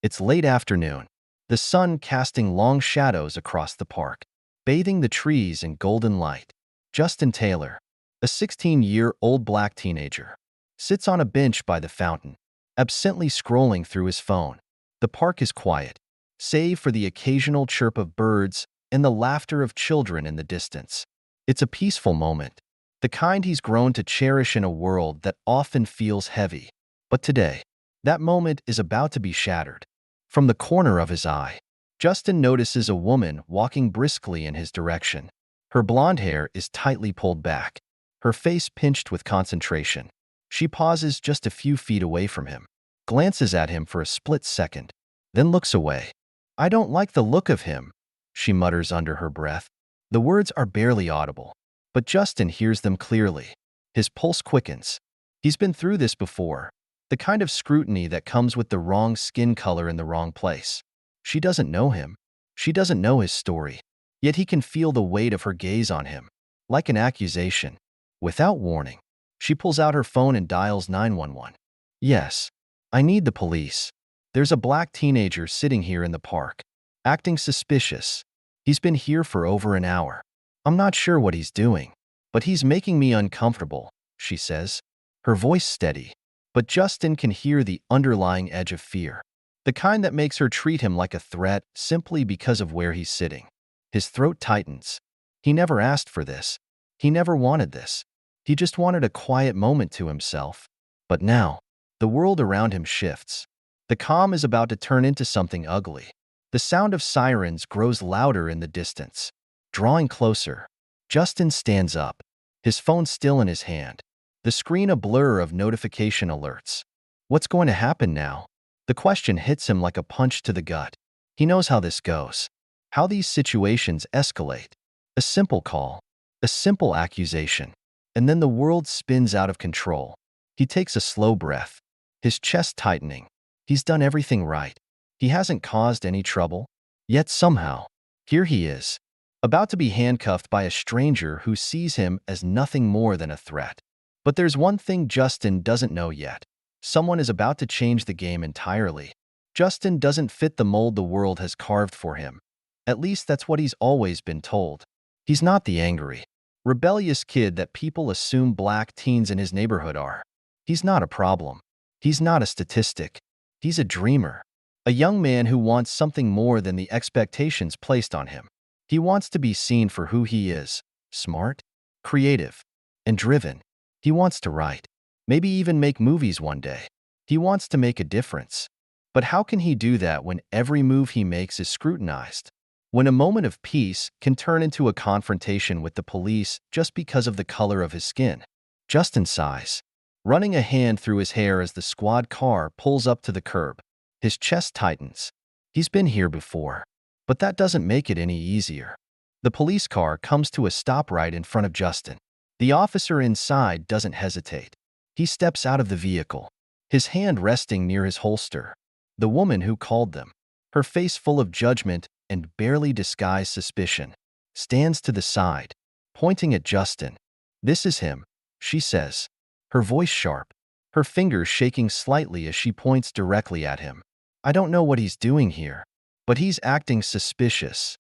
It's late afternoon, the sun casting long shadows across the park, bathing the trees in golden light. Justin Taylor, a 16-year-old black teenager, sits on a bench by the fountain, absently scrolling through his phone. The park is quiet, save for the occasional chirp of birds and the laughter of children in the distance. It's a peaceful moment, the kind he's grown to cherish in a world that often feels heavy. But today, that moment is about to be shattered. From the corner of his eye, Justin notices a woman walking briskly in his direction. Her blonde hair is tightly pulled back, her face pinched with concentration. She pauses just a few feet away from him, glances at him for a split second, then looks away. "I don't like the look of him," she mutters under her breath. The words are barely audible, but Justin hears them clearly. His pulse quickens. He's been through this before, the kind of scrutiny that comes with the wrong skin color in the wrong place. She doesn't know him. She doesn't know his story. Yet he can feel the weight of her gaze on him, like an accusation. Without warning, she pulls out her phone and dials 911. "Yes, I need the police. There's a black teenager sitting here in the park, acting suspicious. He's been here for over an hour. I'm not sure what he's doing, but he's making me uncomfortable," she says, her voice steady. But Justin can hear the underlying edge of fear, the kind that makes her treat him like a threat simply because of where he's sitting. His throat tightens. He never asked for this. He never wanted this. He just wanted a quiet moment to himself. But now, the world around him shifts. The calm is about to turn into something ugly. The sound of sirens grows louder in the distance. Drawing closer, Justin stands up, his phone still in his hand, the screen a blur of notification alerts. What's going to happen now? The question hits him like a punch to the gut. He knows how this goes, how these situations escalate. A simple call, a simple accusation, and then the world spins out of control. He takes a slow breath, his chest tightening. He's done everything right. He hasn't caused any trouble. Yet somehow, here he is, about to be handcuffed by a stranger who sees him as nothing more than a threat. But there's one thing Justin doesn't know yet. Someone is about to change the game entirely. Justin doesn't fit the mold the world has carved for him. At least that's what he's always been told. He's not the angry, rebellious kid that people assume black teens in his neighborhood are. He's not a problem. He's not a statistic. He's a dreamer. A young man who wants something more than the expectations placed on him. He wants to be seen for who he is, smart, creative, and driven. He wants to write, maybe even make movies one day. He wants to make a difference. But how can he do that when every move he makes is scrutinized? When a moment of peace can turn into a confrontation with the police just because of the color of his skin? Justin sighs, running a hand through his hair as the squad car pulls up to the curb. His chest tightens. He's been here before, but that doesn't make it any easier. The police car comes to a stop right in front of Justin. The officer inside doesn't hesitate. He steps out of the vehicle, his hand resting near his holster. The woman who called them, her face full of judgment and barely disguised suspicion, stands to the side, pointing at Justin. "This is him," she says, her voice sharp, her fingers shaking slightly as she points directly at him. "I don't know what he's doing here, but he's acting suspicious."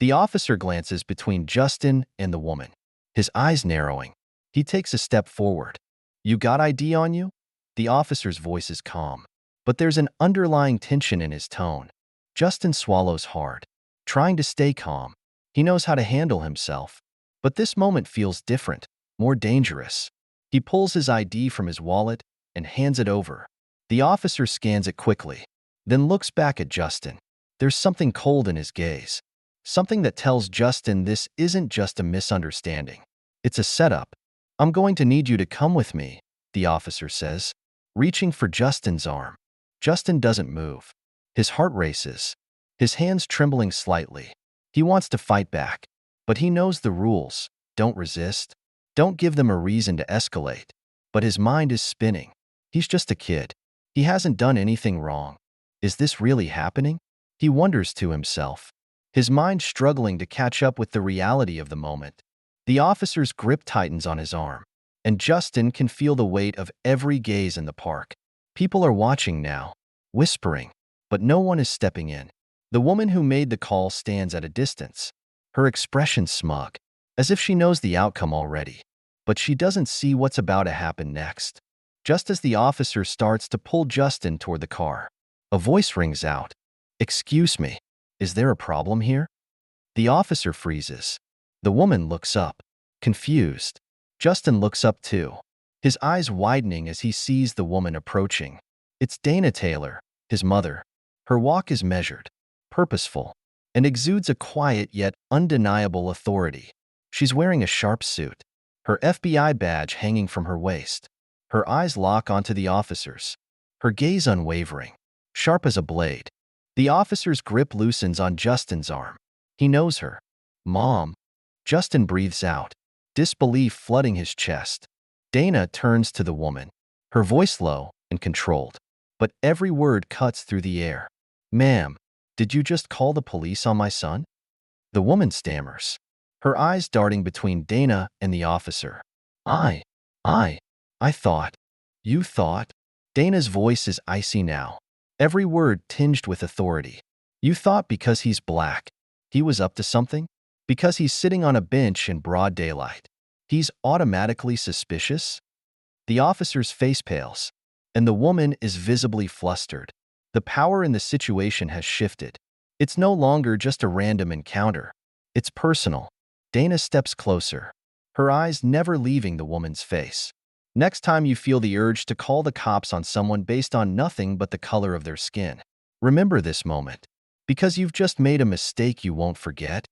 The officer glances between Justin and the woman, his eyes narrowing. He takes a step forward. "You got ID on you?" The officer's voice is calm, but there's an underlying tension in his tone. Justin swallows hard, trying to stay calm. He knows how to handle himself. But this moment feels different, more dangerous. He pulls his ID from his wallet and hands it over. The officer scans it quickly, then looks back at Justin. There's something cold in his gaze, something that tells Justin this isn't just a misunderstanding. It's a setup. "I'm going to need you to come with me," the officer says, reaching for Justin's arm. Justin doesn't move. His heart races, his hands trembling slightly. He wants to fight back, but he knows the rules. Don't resist. Don't give them a reason to escalate. But his mind is spinning. He's just a kid. He hasn't done anything wrong. Is this really happening? He wonders to himself, his mind struggling to catch up with the reality of the moment. The officer's grip tightens on his arm, and Justin can feel the weight of every gaze in the park. People are watching now, whispering, but no one is stepping in. The woman who made the call stands at a distance, her expression smug, as if she knows the outcome already. But she doesn't see what's about to happen next. Just as the officer starts to pull Justin toward the car, a voice rings out. "Excuse me, is there a problem here?" The officer freezes. The woman looks up, confused. Justin looks up too, his eyes widening as he sees the woman approaching. It's Dana Taylor, his mother. Her walk is measured, purposeful, and exudes a quiet yet undeniable authority. She's wearing a sharp suit, her FBI badge hanging from her waist. Her eyes lock onto the officer's, her gaze unwavering, sharp as a blade. The officer's grip loosens on Justin's arm. He knows her. "Mom." Justin breathes out, disbelief flooding his chest. Dana turns to the woman, her voice low and controlled, but every word cuts through the air. "Ma'am, did you just call the police on my son?" The woman stammers, her eyes darting between Dana and the officer. I thought. You thought?" Dana's voice is icy now, every word tinged with authority. "You thought because he's black, he was up to something? Because he's sitting on a bench in broad daylight, he's automatically suspicious?" The officer's face pales, and the woman is visibly flustered. The power in the situation has shifted. It's no longer just a random encounter. It's personal. Dana steps closer, her eyes never leaving the woman's face. "Next time you feel the urge to call the cops on someone based on nothing but the color of their skin, remember this moment, because you've just made a mistake you won't forget."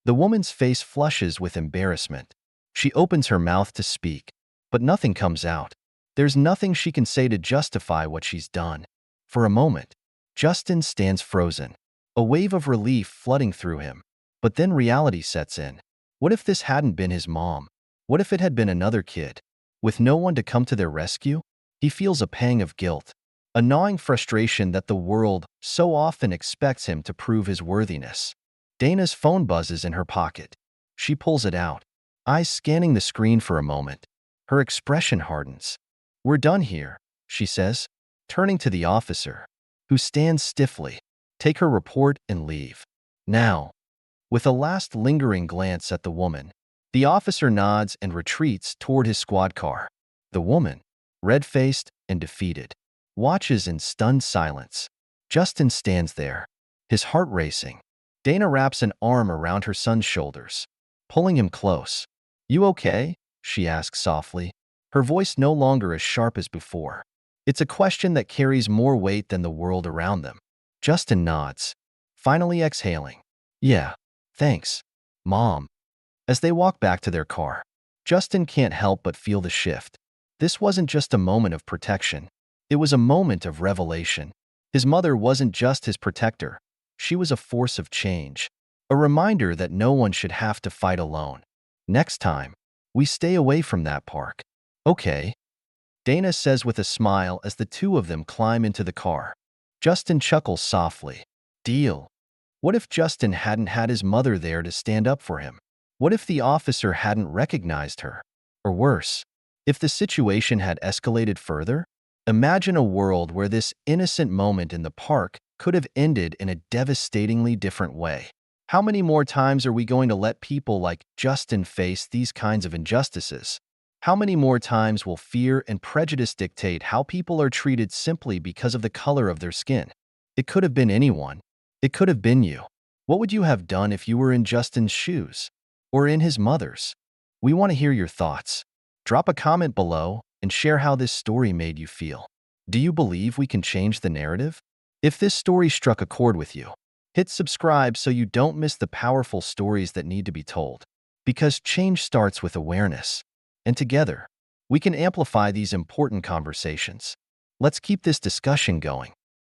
The woman's face flushes with embarrassment. She opens her mouth to speak, but nothing comes out. There's nothing she can say to justify what she's done. For a moment, Justin stands frozen, a wave of relief flooding through him. But then reality sets in. What if this hadn't been his mom? What if it had been another kid? With no one to come to their rescue, he feels a pang of guilt, a gnawing frustration that the world so often expects him to prove his worthiness. Dana's phone buzzes in her pocket. She pulls it out, eyes scanning the screen for a moment. Her expression hardens. "We're done here," she says, turning to the officer, who stands stiffly. "Take her report and leave. Now." With a last lingering glance at the woman, the officer nods and retreats toward his squad car. The woman, red-faced and defeated, watches in stunned silence. Justin stands there, his heart racing. Dana wraps an arm around her son's shoulders, pulling him close. "You okay?" she asks softly, her voice no longer as sharp as before. It's a question that carries more weight than the world around them. Justin nods, finally exhaling. "Yeah, thanks, Mom." As they walk back to their car, Justin can't help but feel the shift. This wasn't just a moment of protection. It was a moment of revelation. His mother wasn't just his protector. She was a force of change, a reminder that no one should have to fight alone. "Next time, we stay away from that park." "Okay," Dana says with a smile as the two of them climb into the car. Justin chuckles softly. "Deal." What if Justin hadn't had his mother there to stand up for him? What if the officer hadn't recognized her? Or worse, if the situation had escalated further? Imagine a world where this innocent moment in the park could have ended in a devastatingly different way. How many more times are we going to let people like Justin face these kinds of injustices? How many more times will fear and prejudice dictate how people are treated simply because of the color of their skin? It could have been anyone. It could have been you. What would you have done if you were in Justin's shoes? Or in his mother's? We want to hear your thoughts. Drop a comment below and share how this story made you feel. Do you believe we can change the narrative? If this story struck a chord with you, hit subscribe so you don't miss the powerful stories that need to be told. Because change starts with awareness. And together, we can amplify these important conversations. Let's keep this discussion going.